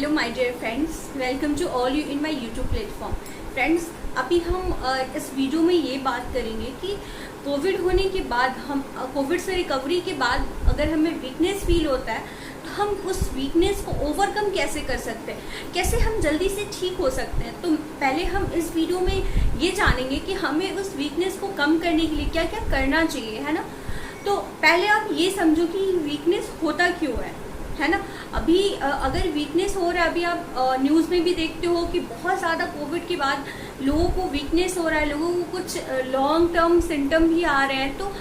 Hello my dear friends, welcome to all you in my YouTube platform. Friends, अभी हम इस video में ये बात करेंगे कि कोविड होने के बाद हम कोविड से रिकवरी के बाद अगर हमें वीकनेस फील होता है तो हम उस वीकनेस को ओवरकम कैसे कर सकते हैं, कैसे हम जल्दी से ठीक हो सकते हैं। तो पहले हम इस वीडियो में ये जानेंगे कि हमें उस वीकनेस को कम करने के लिए क्या क्या करना चाहिए, है ना। तो पहले आप ये समझो कि वीकनेस होता क्यों है ना। अभी अगर वीकनेस हो रहा है, अभी आप न्यूज़ में भी देखते हो कि बहुत ज़्यादा कोविड के बाद लोगों को वीकनेस हो रहा है, लोगों को कुछ लॉन्ग टर्म सिम्टम भी आ रहे हैं। तो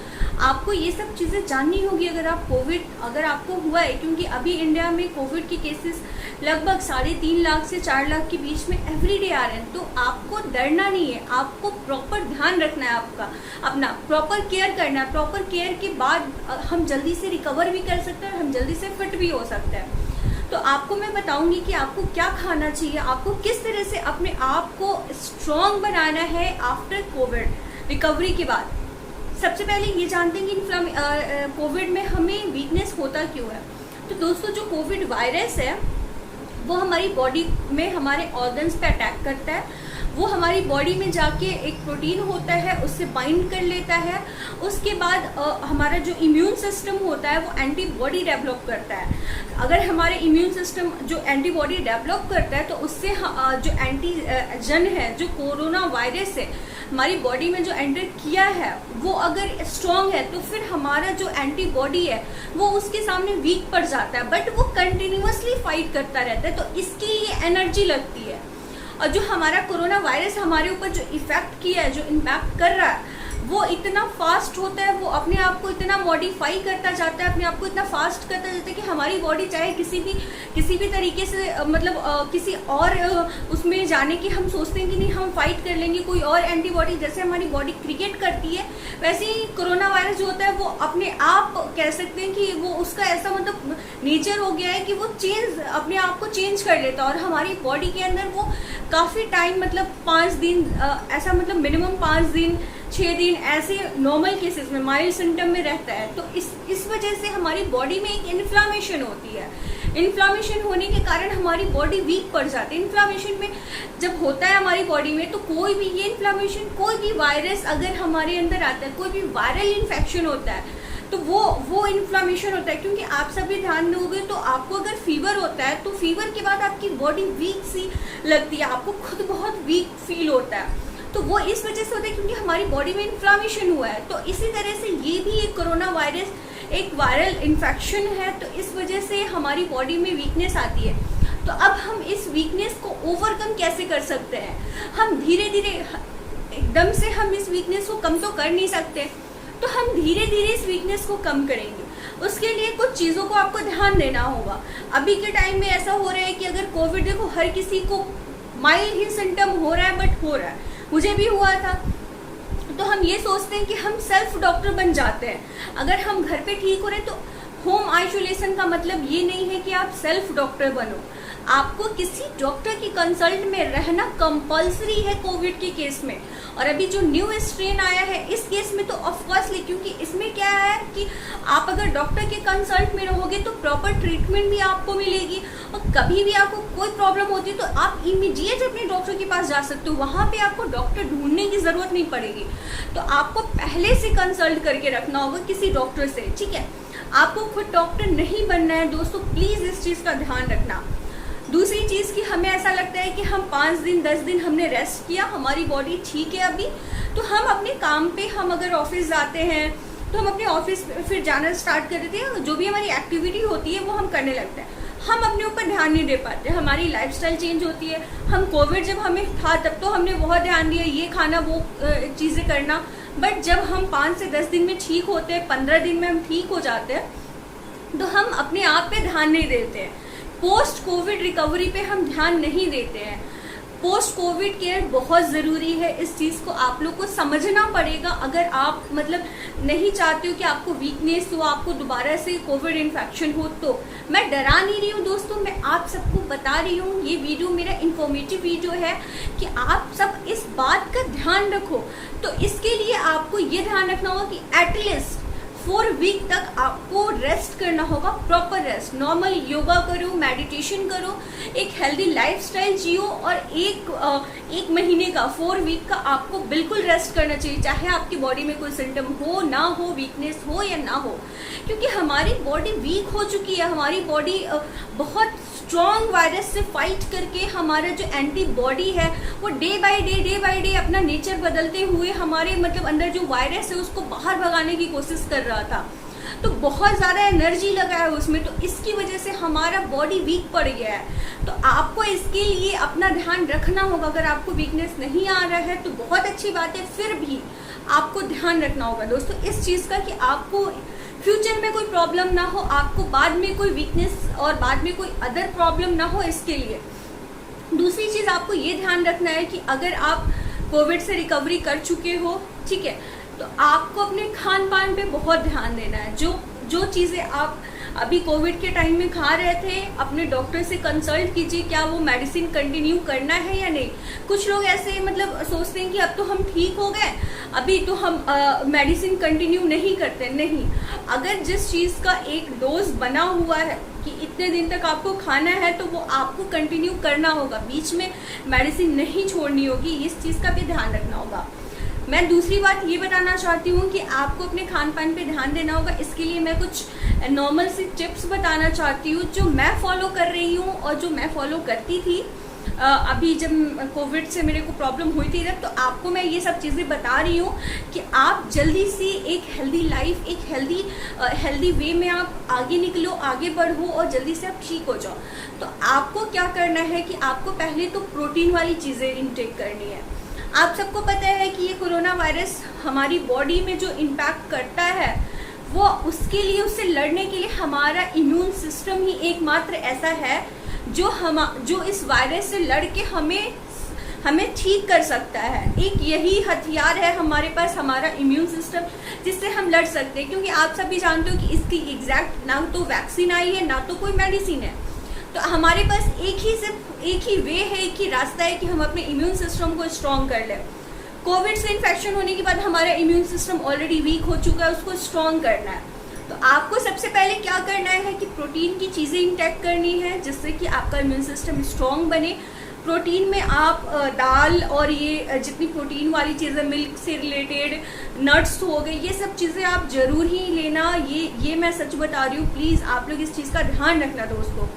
आपको ये सब चीज़ें जाननी होगी अगर आपको हुआ है, क्योंकि अभी इंडिया में कोविड के केसेस लगभग 3.5 लाख से 4 लाख के बीच में एवरीडे आ रहे हैं। तो आपको डरना नहीं है, आपको प्रॉपर ध्यान रखना है, अपना प्रॉपर केयर करना है। प्रॉपर केयर के बाद हम जल्दी से रिकवर भी कर सकते हैं और हम जल्दी से फिट भी हो सकते हैं। तो आपको मैं बताऊंगी कि आपको क्या खाना चाहिए, आपको किस तरह से अपने आप को स्ट्रॉन्ग बनाना है आफ्टर कोविड रिकवरी के बाद। सबसे पहले ये जानते हैं कि कोविड में हमें वीकनेस होता क्यों है। तो दोस्तों, जो कोविड वायरस है वो हमारी बॉडी में हमारे ऑर्गन्स पे अटैक करता है। वो हमारी बॉडी में जाके एक प्रोटीन होता है, उससे बाइंड कर लेता है। उसके बाद हमारा जो इम्यून सिस्टम होता है वो एंटीबॉडी डेवलप करता है। अगर हमारे इम्यून सिस्टम जो एंटीबॉडी डेवलप करता है तो उससे जो एंटीजन है, जो कोरोना वायरस है, हमारी बॉडी में जो एंटर किया है वो अगर स्ट्रॉन्ग है तो फिर हमारा जो एंटीबॉडी है वो उसके सामने वीक पड़ जाता है, बट वो कंटिन्यूअसली फाइट करता रहता है। तो इसकी ये एनर्जी लगती है। और जो हमारा कोरोना वायरस हमारे ऊपर जो इफेक्ट किया है, जो इम्पैक्ट कर रहा है, वो इतना फास्ट होता है, वो अपने आप को इतना मॉडिफाई करता जाता है, अपने आप को इतना फास्ट करता जाता है कि हमारी बॉडी चाहे किसी भी तरीके से किसी और उसमें जाने की हम सोचते हैं कि नहीं हम फाइट कर लेंगे, कोई और एंटीबॉडी जैसे हमारी बॉडी क्रिएट करती है, वैसे ही कोरोना वायरस जो होता है वो अपने आप कह सकते हैं कि वो उसका ऐसा मतलब नेचर हो गया है कि वो अपने आप को चेंज कर लेता है। और हमारी बॉडी के अंदर वो काफ़ी टाइम मतलब 5 दिन ऐसा मतलब मिनिमम 5 दिन 6 दिन ऐसे नॉर्मल केसेस में माइल्ड सिम्टम में रहता है। तो इस वजह से हमारी बॉडी में एक इन्फ्लामेशन होती है। इन्फ्लामेशन होने के कारण हमारी बॉडी वीक पड़ जाती है। इन्फ्लामेशन में जब होता है हमारी बॉडी में तो कोई भी ये इन्फ्लामेशन, कोई भी वायरस अगर हमारे अंदर आता है, कोई भी वायरल इन्फेक्शन होता है तो वो इन्फ्लामेशन होता है। क्योंकि आप सभी ध्यान दोगे तो आपको अगर फीवर होता है तो फीवर के बाद आपकी बॉडी वीक सी लगती है, आपको खुद बहुत वीक फील होता है। तो वो इस वजह से होता है क्योंकि हमारी बॉडी में इन्फ्लामेशन हुआ है। तो इसी तरह से ये भी एक कोरोना वायरस एक वायरल इन्फेक्शन है, तो इस वजह से हमारी बॉडी में वीकनेस आती है। तो अब हम इस वीकनेस को ओवरकम कैसे कर सकते हैं। हम धीरे धीरे, एकदम से हम इस वीकनेस को कम तो कर नहीं सकते, तो हम धीरे धीरे इस वीकनेस को कम करेंगे। उसके लिए कुछ चीज़ों को आपको ध्यान देना होगा। अभी के टाइम में ऐसा हो रहा है कि अगर कोविड, देखो हर किसी को माइल्ड ही सिम्टम हो रहा है, बट हो रहा है, मुझे भी हुआ था। तो हम ये सोचते हैं कि हम सेल्फ डॉक्टर बन जाते हैं। अगर हम घर पे ठीक हो रहे तो होम आइसोलेशन का मतलब ये नहीं है कि आप सेल्फ डॉक्टर बनो। आपको किसी डॉक्टर की कंसल्ट में रहना कंपलसरी है कोविड के केस में। और अभी जो न्यू स्ट्रेन आया है इस केस में तो ऑफकोर्सली, क्योंकि इसमें क्या है कि आप अगर डॉक्टर के कंसल्ट में रहोगे तो प्रॉपर ट्रीटमेंट भी आपको मिलेगी। और कभी भी आपको कोई प्रॉब्लम होती है तो आप इमीडिएट अपने डॉक्टर के पास जा सकते हो, वहाँ पे आपको डॉक्टर ढूंढने की ज़रूरत नहीं पड़ेगी। तो आपको पहले से कंसल्ट करके रखना होगा किसी डॉक्टर से, ठीक है। आपको खुद डॉक्टर नहीं बनना है दोस्तों, प्लीज़ इस चीज़ का ध्यान रखना। दूसरी चीज़ कि हमें ऐसा लगता है कि हम 5 दिन 10 दिन हमने रेस्ट किया, हमारी बॉडी ठीक है अभी, तो हम अपने काम पे, हम अगर ऑफिस जाते हैं तो हम अपने ऑफिस फिर जाना स्टार्ट कर देते हैं, जो भी हमारी एक्टिविटी होती है वो हम करने लगते हैं। हम अपने ऊपर ध्यान नहीं दे पाते, हमारी लाइफस्टाइल चेंज होती है। हम कोविड जब हमें था तब तो हमने बहुत ध्यान दिया, ये खाना वो चीज़ें करना, बट जब हम 5 से 10 दिन में ठीक होते हैं, 15 दिन में हम ठीक हो जाते हैं, तो हम अपने आप पे ध्यान नहीं देते हैं। पोस्ट कोविड रिकवरी पे हम ध्यान नहीं देते हैं। पोस्ट कोविड केयर बहुत ज़रूरी है, इस चीज़ को आप लोग को समझना पड़ेगा। अगर आप मतलब नहीं चाहते हो कि आपको वीकनेस हो, आपको दोबारा से कोविड इन्फेक्शन हो, तो मैं डरा नहीं रही हूँ दोस्तों, मैं आप सबको बता रही हूँ। ये वीडियो मेरा इन्फॉर्मेटिव वीडियो है कि आप सब इस बात का ध्यान रखो। तो इसके लिए आपको ये ध्यान रखना होगा कि एटलीस्ट 4 वीक तक आपको रेस्ट करना होगा, प्रॉपर रेस्ट। नॉर्मल योगा करो, मेडिटेशन करो, एक हेल्दी लाइफस्टाइल जियो, और एक महीने का 4 वीक का आपको बिल्कुल रेस्ट करना चाहिए, चाहे आपकी बॉडी में कोई सिम्टम हो ना हो, वीकनेस हो या ना हो, क्योंकि हमारी बॉडी वीक हो चुकी है। हमारी बॉडी बहुत स्ट्रॉन्ग वायरस से फाइट करके हमारा जो एंटीबॉडी है वो डे बाय डे अपना नेचर बदलते हुए हमारे मतलब अंदर जो वायरस है उसको बाहर भगाने की कोशिश कर रहा था। तो बहुत ज़्यादा एनर्जी लगा है उसमें, तो इसकी वजह से हमारा बॉडी वीक पड़ गया है। तो आपको इसके लिए अपना ध्यान रखना होगा। अगर आपको वीकनेस नहीं आ रहा है तो बहुत अच्छी बात है, फिर भी आपको ध्यान रखना होगा दोस्तों इस चीज़ का कि आपको फ्यूचर में कोई प्रॉब्लम ना हो, आपको बाद में कोई वीकनेस और बाद में कोई अदर प्रॉब्लम ना हो। इसके लिए दूसरी चीज़ आपको ये ध्यान रखना है कि अगर आप कोविड से रिकवरी कर चुके हो, ठीक है, तो आपको अपने खान पान पे बहुत ध्यान देना है। जो चीज़ें आप अभी कोविड के टाइम में खा रहे थे, अपने डॉक्टर से कंसल्ट कीजिए क्या वो मेडिसिन कंटिन्यू करना है या नहीं। कुछ लोग ऐसे मतलब सोचते हैं कि अब तो हम ठीक हो गए, अभी तो हम मेडिसिन कंटिन्यू नहीं करते। नहीं, अगर जिस चीज़ का एक डोज बना हुआ है कि इतने दिन तक आपको खाना है तो वो आपको कंटिन्यू करना होगा, बीच में मेडिसिन नहीं छोड़नी होगी। इस चीज़ का भी ध्यान रखना होगा। मैं दूसरी बात ये बताना चाहती हूँ कि आपको अपने खान पान पे ध्यान देना होगा। इसके लिए मैं कुछ नॉर्मल सी टिप्स बताना चाहती हूँ जो मैं फॉलो कर रही हूँ और जो मैं फॉलो करती थी अभी जब कोविड से मेरे को प्रॉब्लम हुई थी तब। तो आपको मैं ये सब चीज़ें बता रही हूँ कि आप जल्दी से एक हेल्दी लाइफ, एक हेल्दी वे में आप आगे निकलो, आगे बढ़ो और जल्दी से आप ठीक हो जाओ। तो आपको क्या करना है कि आपको पहले तो प्रोटीन वाली चीज़ें इनटेक करनी है। आप सबको पता है कि ये कोरोना वायरस हमारी बॉडी में जो इम्पैक्ट करता है वो उसके लिए, उससे लड़ने के लिए हमारा इम्यून सिस्टम ही एकमात्र ऐसा है जो इस वायरस से लड़ के हमें ठीक कर सकता है। एक यही हथियार है हमारे पास, हमारा इम्यून सिस्टम, जिससे हम लड़ सकते हैं। क्योंकि आप सभी जानते हो कि इसकी एग्जैक्ट ना तो वैक्सीन आई है ना तो कोई मेडिसिन है। तो हमारे पास सिर्फ एक ही वे है, एक ही रास्ता है कि हम अपने इम्यून सिस्टम को स्ट्रॉन्ग कर लें। कोविड से इन्फेक्शन होने के बाद हमारा इम्यून सिस्टम ऑलरेडी वीक हो चुका है, उसको स्ट्रॉन्ग करना है। तो आपको सबसे पहले क्या करना है कि प्रोटीन की चीज़ें इंटेक करनी है जिससे कि आपका इम्यून सिस्टम स्ट्रॉन्ग बने। प्रोटीन में आप दाल और ये जितनी प्रोटीन वाली चीज़ें, मिल्क से रिलेटेड, नट्स हो गए, ये सब चीज़ें आप जरूर ही लेना। ये मैं सच बता रही हूँ, प्लीज़ आप लोग इस चीज़ का ध्यान रखना दोस्तों।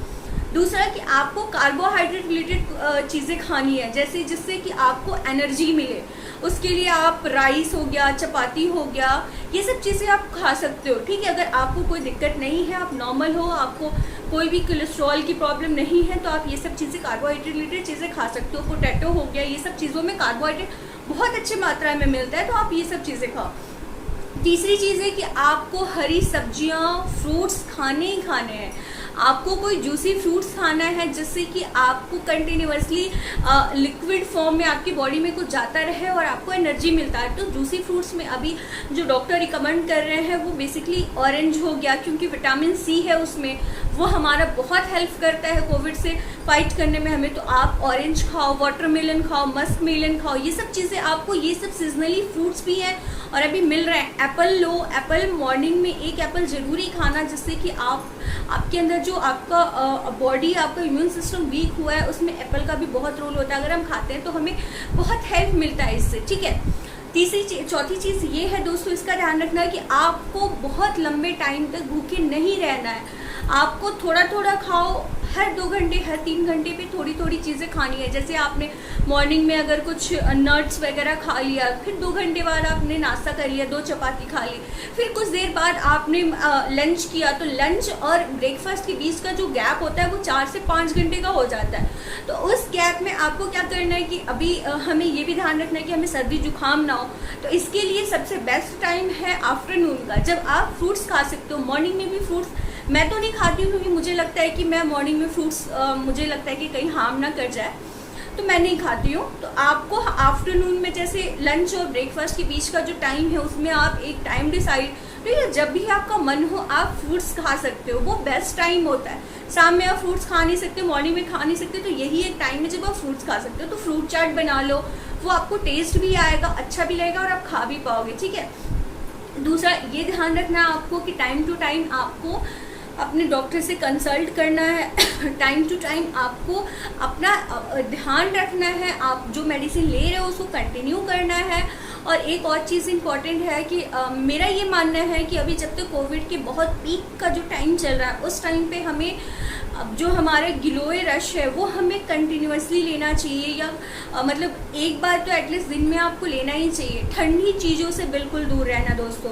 दूसरा कि आपको कार्बोहाइड्रेट रिलेटेड चीज़ें खानी है, जैसे जिससे कि आपको एनर्जी मिले। उसके लिए आप राइस हो गया, चपाती हो गया, ये सब चीज़ें आप खा सकते हो, ठीक है। अगर आपको कोई दिक्कत नहीं है, आप नॉर्मल हो, आपको कोई भी कोलेस्ट्रॉल की प्रॉब्लम नहीं है, तो आप ये सब चीज़ें कार्बोहाइड्रेट रिलेटेड चीज़ें खा सकते हो। पोटैटो हो गया, ये सब चीज़ों में कार्बोहाइड्रेट बहुत अच्छी मात्रा में मिलता है, तो आप ये सब चीज़ें खाओ। तीसरी चीज़ है कि आपको हरी सब्जियाँ, फ्रूट्स खाने ही खाने हैं। आपको कोई जूसी फ्रूट्स खाना है जिससे कि आपको कंटिन्यूअसली लिक्विड फॉर्म में आपकी बॉडी में कुछ जाता रहे और आपको एनर्जी मिलता है। तो जूसी फ्रूट्स में अभी जो डॉक्टर रिकमेंड कर रहे हैं वो बेसिकली ऑरेंज हो गया, क्योंकि विटामिन सी है उसमें, वो हमारा बहुत हेल्प करता है कोविड से फाइट करने में हमें। तो आप ऑरेंज खाओ, वाटरमेलन खाओ, मस्क मेलन खाओ, ये सब चीज़ें आपको, ये सब सीजनली फ्रूट्स भी हैं और अभी मिल रहे हैं। एप्पल लो, एप्पल मॉर्निंग में एक एप्पल ज़रूरी खाना, जिससे कि आपके अंदर जो आपका बॉडी, आपका इम्यून सिस्टम वीक हुआ है उसमें एप्पल का भी बहुत रोल होता है। अगर हम खाते हैं तो हमें बहुत हेल्प मिलता है इससे, ठीक है। चौथी चीज़ ये है दोस्तों, इसका ध्यान रखना है कि आपको बहुत लंबे टाइम तक भूखे नहीं रहना है। आपको थोड़ा थोड़ा खाओ, हर 2 घंटे, हर 3 घंटे पे थोड़ी थोड़ी चीज़ें खानी है। जैसे आपने मॉर्निंग में अगर कुछ नट्स वगैरह खा लिया, फिर 2 घंटे बाद आपने नाश्ता कर लिया, 2 चपाती खा ली, फिर कुछ देर बाद आपने लंच किया, तो लंच और ब्रेकफास्ट के बीच का जो गैप होता है वो 4 से 5 घंटे का हो जाता है। तो उस गैप में आपको क्या करना है कि अभी हमें ये भी ध्यान रखना है कि हमें सर्दी जुकाम ना हो। तो इसके लिए सबसे बेस्ट टाइम है आफ्टरनून का, जब आप फ्रूट्स खा सकते हो। मॉर्निंग में भी फ्रूट्स मैं तो नहीं खाती हूँ, क्योंकि मुझे लगता है कि मैं मॉर्निंग में फ्रूट्स मुझे लगता है कि कहीं हार्म ना कर जाए, तो मैं नहीं खाती हूँ। तो आपको आफ्टरनून में, जैसे लंच और ब्रेकफास्ट के बीच का जो टाइम है उसमें आप एक टाइम डिसाइड, तो ये जब भी आपका मन हो आप फ्रूट्स खा सकते हो, वो बेस्ट टाइम होता है। शाम में आप फ्रूट्स खा नहीं सकते, मॉर्निंग में खा नहीं सकते, तो यही एक टाइम है जब आप फ्रूट्स खा सकते हो। तो फ्रूट चाट बना लो, वो आपको टेस्ट भी आएगा, अच्छा भी लगेगा और आप खा भी पाओगे, ठीक है। दूसरा ये ध्यान रखना है आपको कि टाइम टू टाइम आपको अपने डॉक्टर से कंसल्ट करना है। टाइम टू टाइम आपको अपना ध्यान रखना है, आप जो मेडिसिन ले रहे हो उसको कंटिन्यू करना है। और एक और चीज़ इम्पॉर्टेंट है कि मेरा ये मानना है कि अभी जब तक कोविड के बहुत पीक का जो टाइम चल रहा है उस टाइम पे हमें जो हमारे गिलोय रश है वो हमें कंटिन्यूसली लेना चाहिए, या मतलब एक बार तो एटलीस्ट दिन में आपको लेना ही चाहिए। ठंडी चीज़ों से बिल्कुल दूर रहना दोस्तों।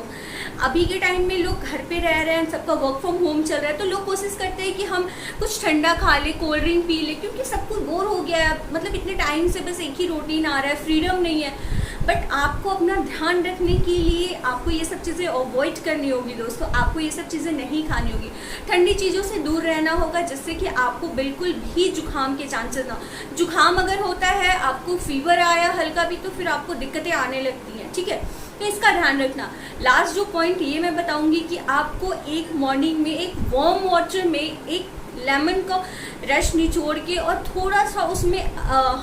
अभी के टाइम में लोग घर पे रह रहे हैं, सबका वर्क फ्रॉम होम चल रहा है, तो लोग कोशिश करते हैं कि हम कुछ ठंडा खा ले, कोल्ड ड्रिंक पी ले, क्योंकि सब कुछ बोर हो गया है। मतलब इतने टाइम से बस एक ही रूटीन आ रहा है, फ्रीडम नहीं है। बट आपको अपना ध्यान रखने के लिए आपको ये सब चीज़ें अवॉइड करनी होगी दोस्तों। आपको ये सब चीज़ें नहीं खानी होगी, ठंडी चीज़ों से दूर रहना होगा, जिससे कि आपको बिल्कुल भी जुकाम के चांसेस ना। जुकाम अगर होता है, आपको फीवर आया हल्का भी, तो फिर आपको दिक्कतें आने लगती हैं, ठीक है। तो इसका ध्यान रखना। लास्ट जो पॉइंट ये मैं बताऊंगी कि आपको एक मॉर्निंग में एक वार्म वाटर में एक लेमन का रस निचोड़ के और थोड़ा सा उसमें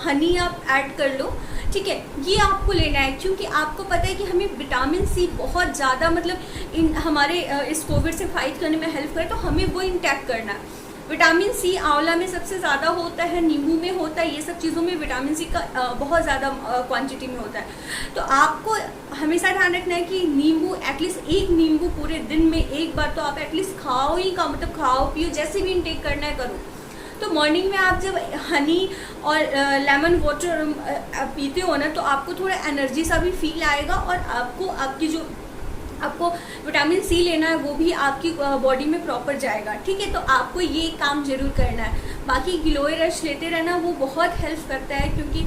हनी आप ऐड कर लो, ठीक है। ये आपको लेना है, क्योंकि आपको पता है कि हमें विटामिन सी बहुत ज़्यादा मतलब इन हमारे इस कोविड से फाइट करने में हेल्प करे, तो हमें वो इंटैक्ट करना है। विटामिन सी आंवला में सबसे ज़्यादा होता है, नींबू में होता है, ये सब चीज़ों में विटामिन सी का बहुत ज़्यादा क्वांटिटी में होता है। तो आपको हमेशा ध्यान रखना है कि नींबू एटलीस्ट एक नींबू पूरे दिन में एक बार तो आप एटलीस्ट खाओ ही का, मतलब खाओ पियो, जैसे भी इनटेक करना है करो। तो मॉर्निंग में आप जब हनी और लेमन वाटर पीते हो ना, तो आपको थोड़ा एनर्जी सा भी फील आएगा, और आपको आपकी जो आपको विटामिन सी लेना है वो भी आपकी बॉडी में प्रॉपर जाएगा, ठीक है। तो आपको ये काम जरूर करना है। बाकी गिलोय रश लेते रहना वो बहुत हेल्प करता है, क्योंकि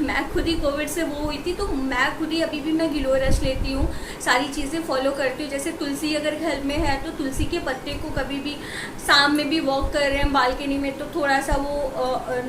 मैं खुद ही कोविड से वो हुई थी, तो मैं खुद ही अभी भी मैं गिलोय रश लेती हूँ, सारी चीज़ें फॉलो करती हूँ। जैसे तुलसी अगर घर में है तो तुलसी के पत्ते को कभी भी शाम में भी वॉक कर रहे हैं बालकनी में, तो थोड़ा सा वो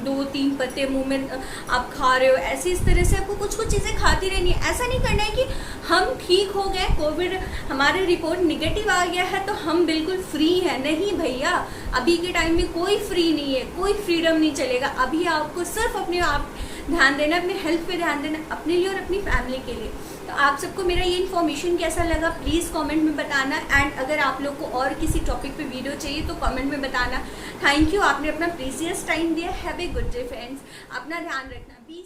2-3 पत्ते मुंह में आप खा रहे हो, ऐसे इस तरह से आपको कुछ कुछ चीज़ें खाती रहनी है। ऐसा नहीं करना है कि हम ठीक हो गए, कोविड हमारे रिपोर्ट निगेटिव आ गया है तो हम बिल्कुल फ्री हैं। नहीं भैया, अभी के टाइम में कोई फ्री नहीं है, कोई फ्रीडम नहीं चलेगा। अभी आपको सिर्फ अपने आप ध्यान देना, अपने हेल्थ पे ध्यान देना, अपने लिए और अपनी फैमिली के लिए। तो आप सबको मेरा ये इन्फॉर्मेशन कैसा लगा प्लीज़ कमेंट में बताना। एंड अगर आप लोग को और किसी टॉपिक पे वीडियो चाहिए तो कमेंट में बताना। थैंक यू, आपने अपना प्रीशियस टाइम दिया। Have a good day friends, अपना ध्यान रखना, बी